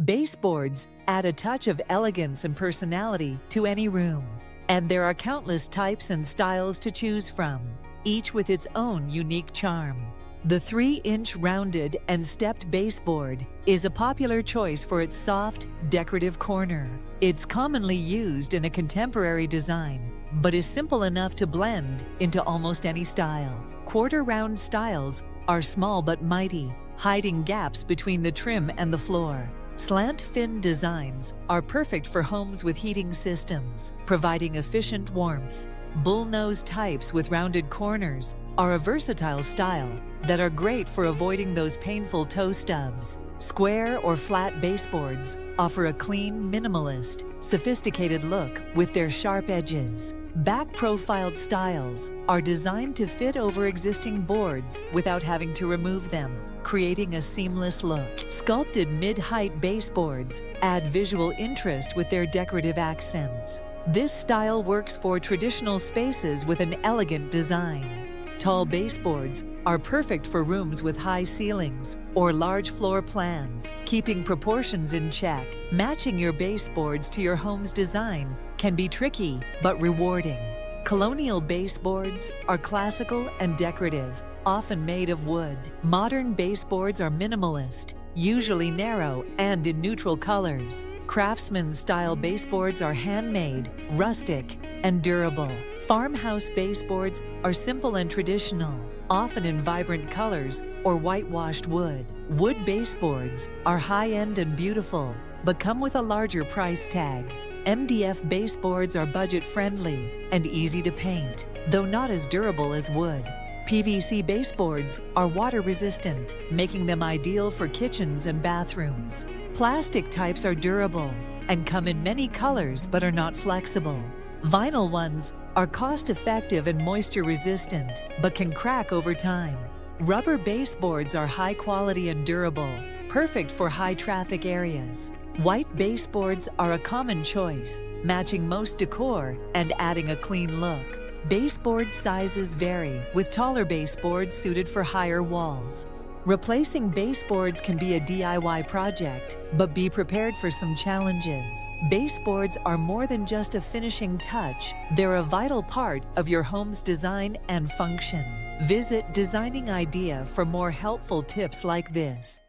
Baseboards add a touch of elegance and personality to any room, and there are countless types and styles to choose from, each with its own unique charm. The 3-inch rounded and stepped baseboard is a popular choice for its soft, decorative corner. It's commonly used in a contemporary design, but is simple enough to blend into almost any style. Quarter-round styles are small but mighty, hiding gaps between the trim and the floor. Slant fin designs are perfect for homes with heating systems, providing efficient warmth. Bullnose types with rounded corners are a versatile style that are great for avoiding those painful toe stubs. Square or flat baseboards offer a clean, minimalist, sophisticated look with their sharp edges. Back-profiled styles are designed to fit over existing boards without having to remove them, creating a seamless look. Sculpted mid-height baseboards add visual interest with their decorative accents. This style works for traditional spaces with an elegant design. Tall baseboards are perfect for rooms with high ceilings or large floor plans, keeping proportions in check. Matching your baseboards to your home's design can be tricky but rewarding. Colonial baseboards are classical and decorative, often made of wood. Modern baseboards are minimalist, usually narrow and in neutral colors. Craftsman-style baseboards are handmade, rustic, and durable. Farmhouse baseboards are simple and traditional, often in vibrant colors or whitewashed wood. Wood baseboards are high-end and beautiful, but come with a larger price tag. MDF baseboards are budget-friendly and easy to paint, though not as durable as wood. PVC baseboards are water-resistant, making them ideal for kitchens and bathrooms. Plastic types are durable and come in many colors but are not flexible. Vinyl ones are cost-effective and moisture-resistant, but can crack over time. Rubber baseboards are high quality and durable, perfect for high-traffic areas. White baseboards are a common choice, matching most decor and adding a clean look. Baseboard sizes vary, with taller baseboards suited for higher walls. Replacing baseboards can be a DIY project, but be prepared for some challenges. Baseboards are more than just a finishing touch. They're a vital part of your home's design and function. Visit Designing Idea for more helpful tips like this.